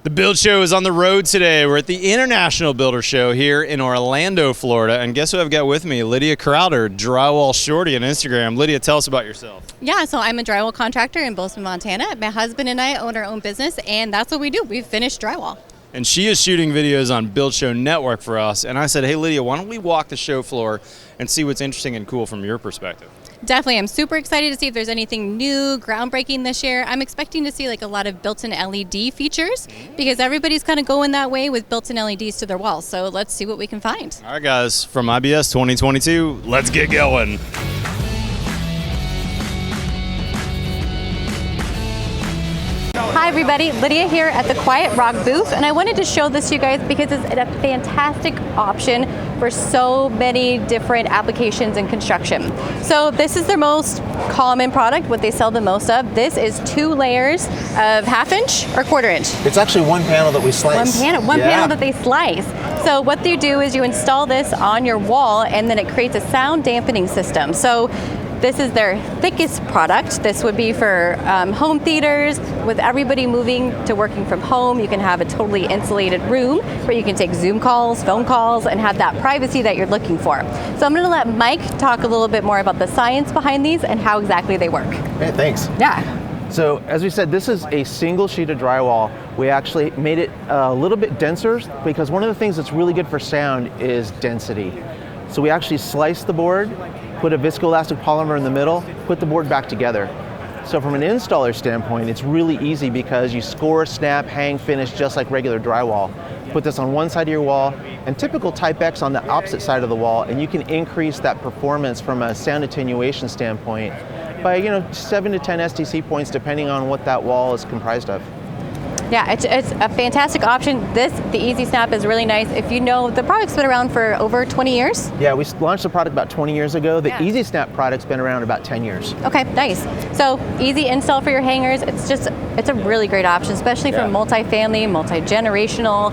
The Build Show is on the road today. We're at the International Builder Show here in Orlando, Florida. And guess who I've got with me? Lydia Crowder, Drywall Shorty on Instagram. Lydia, tell us about yourself. Yeah, so I'm a drywall contractor in Bozeman, Montana. My husband and I own our own business, and that's what we do. We finish drywall. And she is shooting videos on Build Show Network for us. And I said, hey, Lydia, why don't we walk the show floor and see what's interesting and cool from your perspective? Definitely. I'm super excited to see if there's anything new, groundbreaking this year. I'm expecting to see like a lot of built-in LED features because everybody's kind of going that way with built-in LEDs to their walls. So let's see what we can find. All right, guys, from IBS 2022, let's get going. Hi everybody, Lydia here at the QuietRock booth, and I wanted to show this to you guys because it's a fantastic option for so many different applications in construction. So this is their most common product, what they sell the most of. This is 2 layers of 1/2 inch or 1/4 inch. It's actually one panel that we slice. One panel that they slice. So what you do is you install this on your wall and then it creates a sound dampening system. So this is their thickest product. This would be for home theaters. With everybody moving to working from home, you can have a totally insulated room where you can take Zoom calls, phone calls, and have that privacy that you're looking for. So I'm gonna let Mike talk a little bit more about the science behind these and how exactly they work. Hey, thanks. Yeah. So as we said, this is a single sheet of drywall. We actually made it a little bit denser because one of the things that's really good for sound is density. So we actually sliced the board, put a viscoelastic polymer in the middle, put the board back together. So from an installer standpoint, it's really easy because you score, snap, hang, finish just like regular drywall. Put this on one side of your wall and typical Type X on the opposite side of the wall, and you can increase that performance from a sound attenuation standpoint by 7 to 10 STC points depending on what that wall is comprised of. Yeah, it's a fantastic option. The Easy Snap is really nice. If you know, the product's been around for over 20 years. Yeah, we launched the product about 20 years ago. The Easy Snap product's been around about 10 years. Okay, nice. So easy install for your hangers. It's a really great option, especially for multi-family, multi-generational.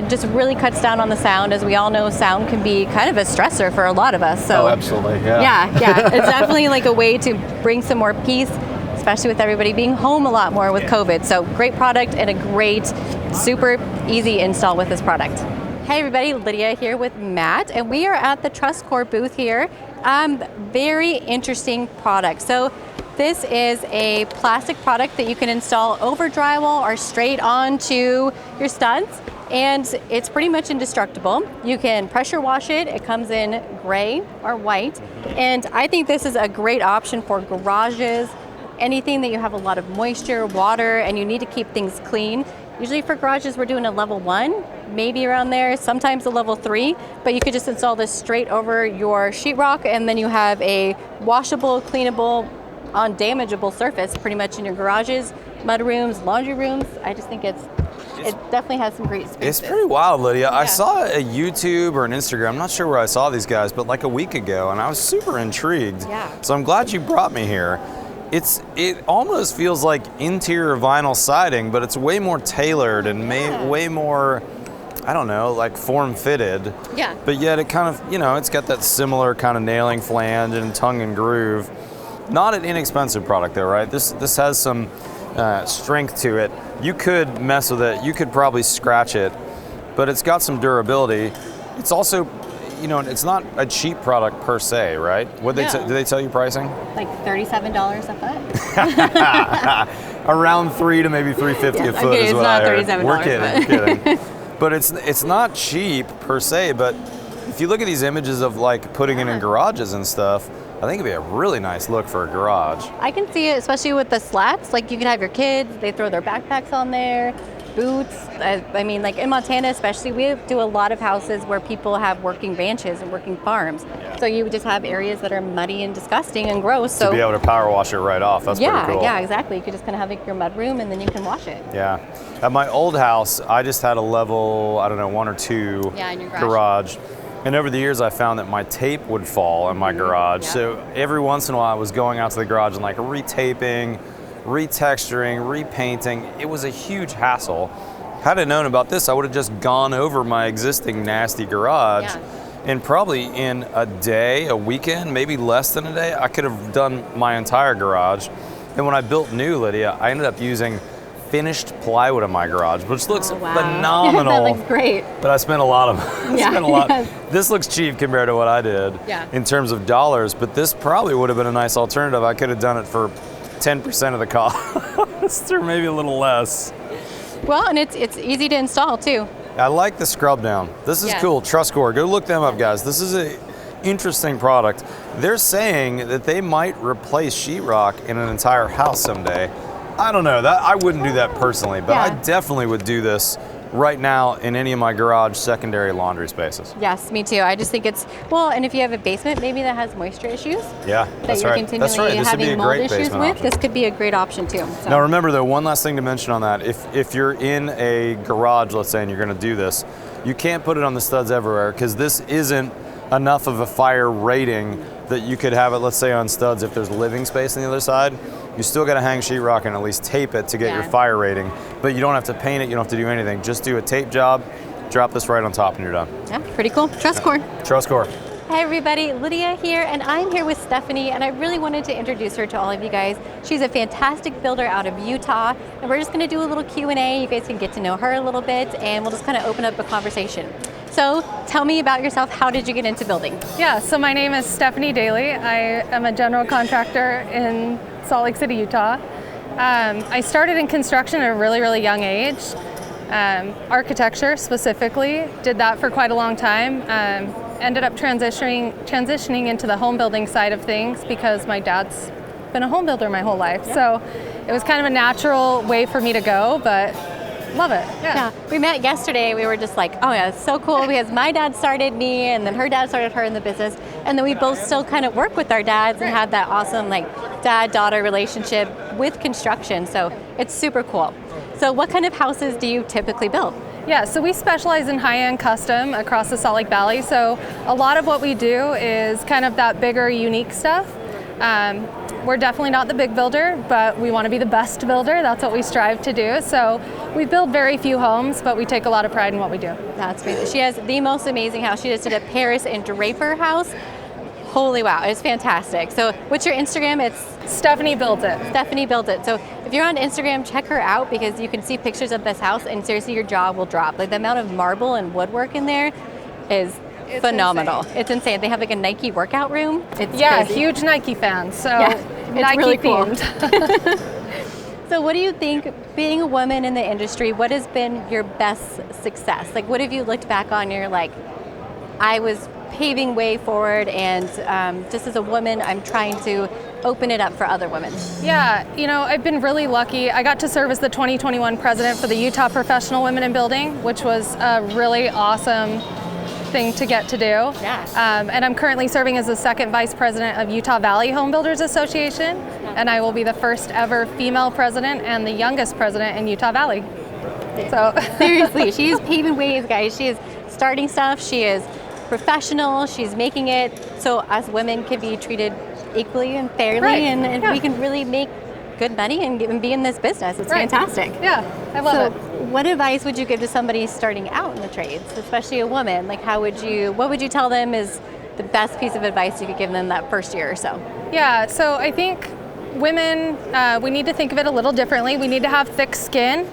Just really cuts down on the sound. As we all know, sound can be kind of a stressor for a lot of us. So absolutely, yeah. Yeah, it's definitely like a way to bring some more peace, especially with everybody being home a lot more with COVID. So great product and a great, super easy install with this product. Hey everybody, Lydia here with Matt, and we are at the Trusscore booth here. Very interesting product. So this is a plastic product that you can install over drywall or straight onto your studs, and it's pretty much indestructible. You can pressure wash it. It comes in gray or white, and I think this is a great option for garages, anything that you have a lot of moisture, water, and you need to keep things clean. Usually for garages, we're doing a level 1, maybe around there, sometimes a level 3, but you could just install this straight over your sheetrock, and then you have a washable, cleanable, undamageable surface pretty much in your garages, mud rooms, laundry rooms. I just think it definitely has some great spaces. It's pretty wild, Lydia. Yeah. I saw a YouTube or an Instagram, I'm not sure where I saw these guys, but like a week ago, and I was super intrigued. Yeah. So I'm glad you brought me here. It almost feels like interior vinyl siding, but it's way more tailored and way more, I don't know, like form-fitted. Yeah. But yet it kind of, it's got that similar kind of nailing flange and tongue and groove. Not an inexpensive product though, right? This has some strength to it. You could mess with it, you could probably scratch it, but it's got some durability. It's also, it's not a cheap product per se, right? Do they tell you pricing? Like $37 a foot? Around $3 to maybe $3.50 a foot is what I heard. It's not $37 We're kidding. But it's not cheap per se, but if you look at these images of like putting it in garages and stuff, I think it'd be a really nice look for a garage. I can see it, especially with the slats. Like you can have your kids, they throw their backpacks on there, boots. I mean, like in Montana especially, we do a lot of houses where people have working ranches and working farms. Yeah. So you just have areas that are muddy and disgusting and gross. So to be able to power wash it right off, that's pretty cool. Yeah, exactly. You could just kind of have like your mud room and then you can wash it. Yeah. At my old house, I just had a level, 1 or 2 in your garage. And over the years, I found that my tape would fall in my garage. Yep. So every once in a while, I was going out to the garage and like retaping, retexturing, repainting. It was a huge hassle. Had I known about this, I would have just gone over my existing nasty garage. Yeah. And probably in a day, a weekend, maybe less than a day, I could have done my entire garage. And when I built new, Lydia, I ended up using finished plywood in my garage, which looks Oh, wow. phenomenal. That looks great. But I spent a lot of Yeah, spent a lot. yes. This looks cheap compared to what I did Yeah. in terms of dollars, but this probably would have been a nice alternative. I could have done it for 10% of the cost or maybe a little less. Well, and it's easy to install too. I like the scrub down. This is Yes. cool. Trusscore. Go look them up, guys. This is a interesting product. They're saying that they might replace sheetrock in an entire house someday. I don't know. That I wouldn't do that personally, but I Yeah. definitely would do this right now in any of my garage secondary laundry spaces. Yes, me too. I just think it's, well, and if you have a basement maybe that has moisture issues Yeah, that that's you're right. continually That's right. This would be a having mold great issues basement with, option. this could be a great option too. So. Now remember though, one last thing to mention on that. If you're in a garage, let's say, and you're going to do this, you can't put it on the studs everywhere because this isn't enough of a fire rating that you could have it, let's say, on studs if there's living space on the other side. You still got to hang sheetrock and at least tape it to get your Yeah. fire rating, but you don't have to paint it, you don't have to do anything. Just do a tape job, drop this right on top and you're done. Yeah, pretty cool. Trusscore. Trusscore. Hi everybody, Lydia here, and I'm here with Stephanie, and I really wanted to introduce her to all of you guys. She's a fantastic builder out of Utah, and we're just gonna do a little Q&A. You guys can get to know her a little bit, and we'll just kind of open up a conversation. So tell me about yourself. How did you get into building? Yeah, so my name is Stephanie Dailey. I am a general contractor in Salt Lake City, Utah. I started in construction at a really, really young age. Architecture specifically, did that for quite a long time. Ended up transitioning into the home building side of things because my dad's been a home builder my whole life. Yeah. So it was kind of a natural way for me to go, but love it. Yeah, we met yesterday. We were just like, oh yeah, it's so cool because my dad started me and then her dad started her in the business. And then we both still kind of work with our dads and have that awesome like dad-daughter relationship with construction. So it's super cool. So what kind of houses do you typically build? Yeah, so we specialize in high-end custom across the Salt Lake Valley. So a lot of what we do is kind of that bigger, unique stuff. We're definitely not the big builder, but we want to be the best builder. That's what we strive to do. So we build very few homes, but we take a lot of pride in what we do. That's great. She has the most amazing house. She just did a Paris and Draper house. Holy wow, it's fantastic. So what's your Instagram? It's Stephanie built it. Stephanie Built It. So if you're on Instagram, check her out because you can see pictures of this house and seriously your jaw will drop. Like the amount of marble and woodwork in there is phenomenal. insane. It's insane. They have like a Nike workout room. It's Yeah, crazy. huge Nike fan. So Yeah, it's Nike really cool. themed. So what do you think, being a woman in the industry, what has been your best success? Like what have you looked back on and you're like, I was paving way forward and just as a woman, I'm trying to open it up for other women. Yeah, you know, I've been really lucky. I got to serve as the 2021 president for the Utah Professional Women in Building, which was a really awesome thing to get to do. Yeah. And I'm currently serving as the second vice president of Utah Valley Home Builders Association, and I will be the first ever female president and the youngest president in Utah Valley. So Seriously, she is paving ways, guys. She is starting stuff. She is professional. She's making it so us women can be treated equally and fairly, Right, and yeah. we can really make good money and be in this business. It's Right. fantastic. yeah, I love So, it. what advice would you give to somebody starting out in the trades, especially a woman? Like, what would you tell them is the best piece of advice you could give them that first year or so? Yeah, so I think women, we need to think of it a little differently. We need to have thick skin.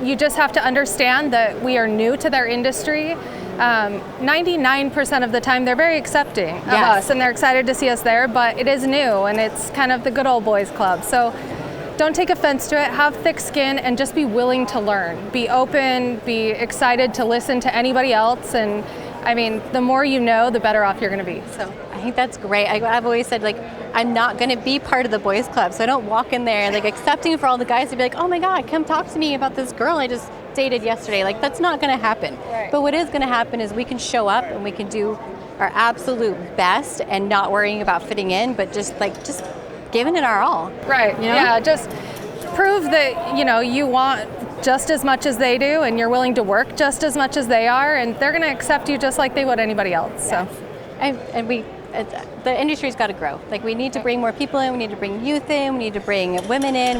You just have to understand that we are new to their industry. 99% of the time they're very accepting of Yes. us and they're excited to see us there, but it is new and it's kind of the good old boys club. So don't take offense to it, have thick skin and just be willing to learn. Be open, be excited to listen to anybody else, and I mean, the more you know, the better off you're gonna be. So I think that's great. I've always said, like, I'm not going to be part of the boys club, so I don't walk in there like accepting for all the guys to be like, oh my God, come talk to me about this girl I just dated yesterday. Like, that's not going to happen. Right. But what is going to happen is we can show up and we can do our absolute best and not worrying about fitting in, but just giving it our all. right, You know? yeah, just prove that you want just as much as they do and you're willing to work just as much as they are, and they're going to accept you just like they would anybody else. So The industry's got to grow. Like, we need to bring more people in, we need to bring youth in, we need to bring women in.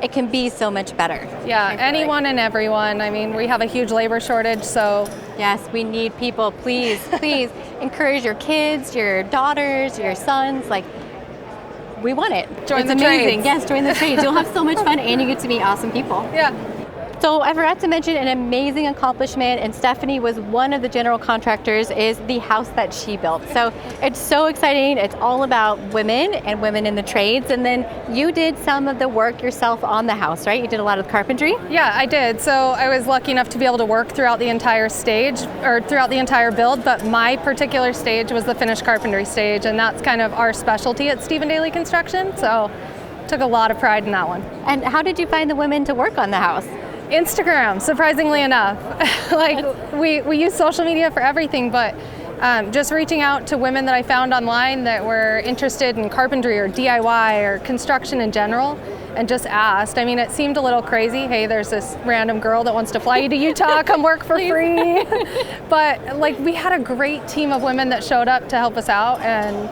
It can be so much better. yeah, I feel like. anyone and everyone. I mean, we have a huge labor shortage, so Yes, we need people. Please, please encourage your kids, your daughters, your sons. Like, we want it. Join it's the amazing. trades. Yes, join the trades. You'll have so much fun and you get to meet awesome people. Yeah. So I forgot to mention an amazing accomplishment, and Stephanie was one of the general contractors, is the house that she built. So it's so exciting. It's all about women and women in the trades. And then you did some of the work yourself on the house, right? You did a lot of carpentry? Yeah, I did. So I was lucky enough to be able to work throughout the entire stage, or throughout the entire build, but my particular stage was the finished carpentry stage, and that's kind of our specialty at Stephanie Dailey Construction. So took a lot of pride in that one. And how did you find the women to work on the house? Instagram, surprisingly enough. Like we use social media for everything, but just reaching out to women that I found online that were interested in carpentry or DIY or construction in general, and just asked. I mean, it seemed a little crazy. Hey, there's this random girl that wants to fly you to Utah, come work for free. But like, we had a great team of women that showed up to help us out, and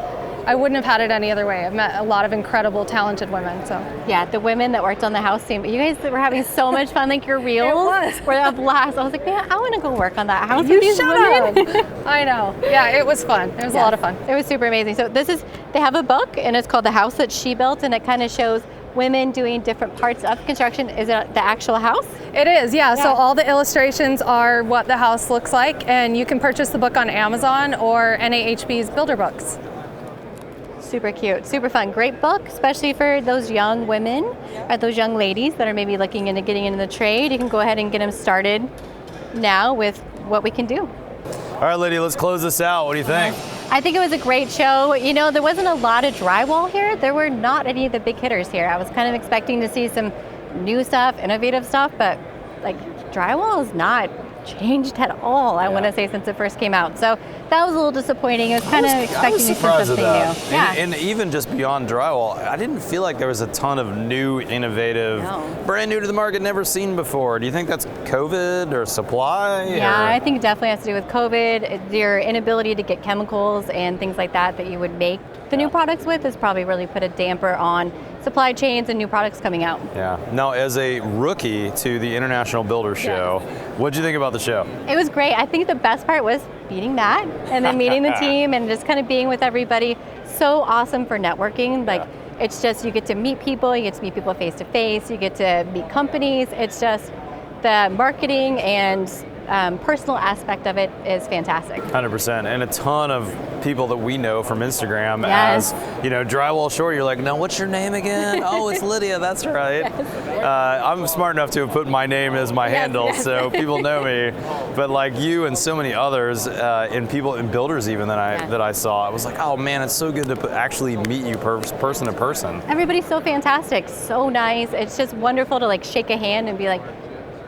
I wouldn't have had it any other way. I've met a lot of incredible, talented women. So yeah, the women that worked on the house team, you guys were having so much fun. Like your reels were a blast. I was like, man, I want to go work on that house with these women. I know. Yeah, it was fun. It was a lot of fun. It was super amazing. So they have a book, and it's called The House That She Built, and it kind of shows women doing different parts of construction. Is it the actual house? It is, yeah. So all the illustrations are what the house looks like, and you can purchase the book on Amazon or NAHB's Builder Books. Super cute, super fun. Great book, especially for those young women or those young ladies that are maybe looking into getting into the trade. You can go ahead and get them started now with what we can do. All right, Lydia, let's close this out. What do you think? I think it was a great show. You know, there wasn't a lot of drywall here. There were not any of the big hitters here. I was kind of expecting to see some new stuff, innovative stuff, but like drywall is not changed at all, I want to say, since it first came out. So that was a little disappointing. I was kind of expecting to see something new. Yeah. And even just beyond drywall, I didn't feel like there was a ton of new, innovative, brand new to the market, never seen before. Do you think that's COVID or supply? Yeah, or? I think it definitely has to do with COVID. Your inability to get chemicals and things like that you would make the new products with has probably really put a damper on supply chains and new products coming out. Yeah. Now, as a rookie to the International Builder Show, what did you think about the show? It was great. I think the best part was meeting Matt and then meeting the team and just kind of being with everybody. So awesome for networking. Like, it's just, you get to meet people, you get to meet people face to face, you get to meet companies. It's just the marketing and personal aspect of it is fantastic. 100%, and a ton of people that we know from Instagram as, you know, Drywall Short. You're like, no, what's your name again? Oh, it's Lydia, that's right. I'm smart enough to have put my name as my handle, so people know me. But like you and so many others, and people and builders even that I saw, I was like, oh man, it's so good to actually meet you person to person. Everybody's so fantastic, so nice. It's just wonderful to like shake a hand and be like,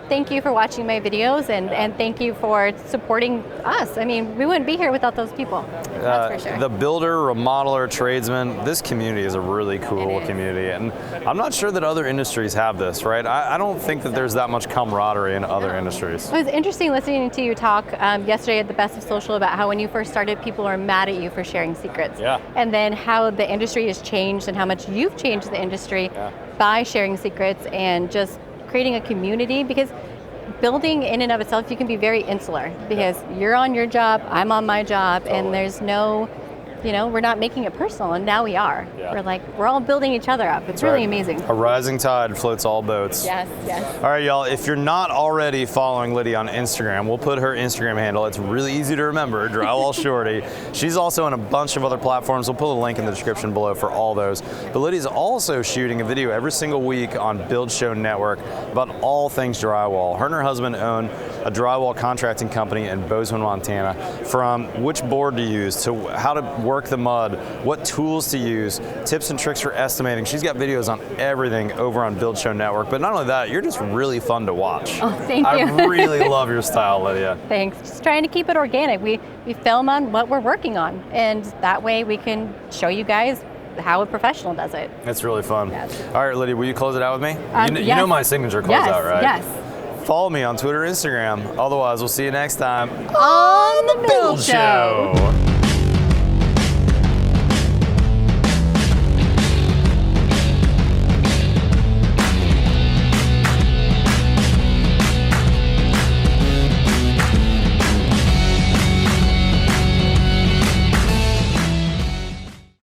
thank you for watching my videos and thank you for supporting us. I mean, we wouldn't be here without those people, that's for sure. The builder, remodeler, tradesman, this community is a really cool community, and I'm not sure that other industries have this, right? I don't think that there's that much camaraderie in other industries. It was interesting listening to you talk yesterday at the Best of Social about how when you first started, people are mad at you for sharing secrets. Yeah. And then how the industry has changed and how much you've changed the industry by sharing secrets and just creating a community, because building in and of itself, you can be very insular because you're on your job, I'm on my job, and there's no, you know, we're not making it personal, and now we are. We're like, we're all building each other up. It's really amazing. A rising tide floats all boats. Yes, yes. All right, y'all, if you're not already following Lydia on Instagram, we'll put her Instagram handle. It's really easy to remember, Drywall Shorty. She's also on a bunch of other platforms. We'll put a link in the description below for all those. But Lydia's also shooting a video every single week on Build Show Network about all things drywall. Her and her husband own a drywall contracting company in Bozeman, Montana. From which board to use to how to work the mud, what tools to use, tips and tricks for estimating. She's got videos on everything over on Build Show Network. But not only that, you're just really fun to watch. Oh, thank you. I really love your style, Lydia. Thanks. Just trying to keep it organic. We film on what we're working on, and that way we can show you guys how a professional does it. It's really fun. Yes. All right, Lydia, will you close it out with me? You yes. know my signature closeout, right? Yes. Follow me on Twitter, Instagram. Otherwise, we'll see you next time on the Build Show.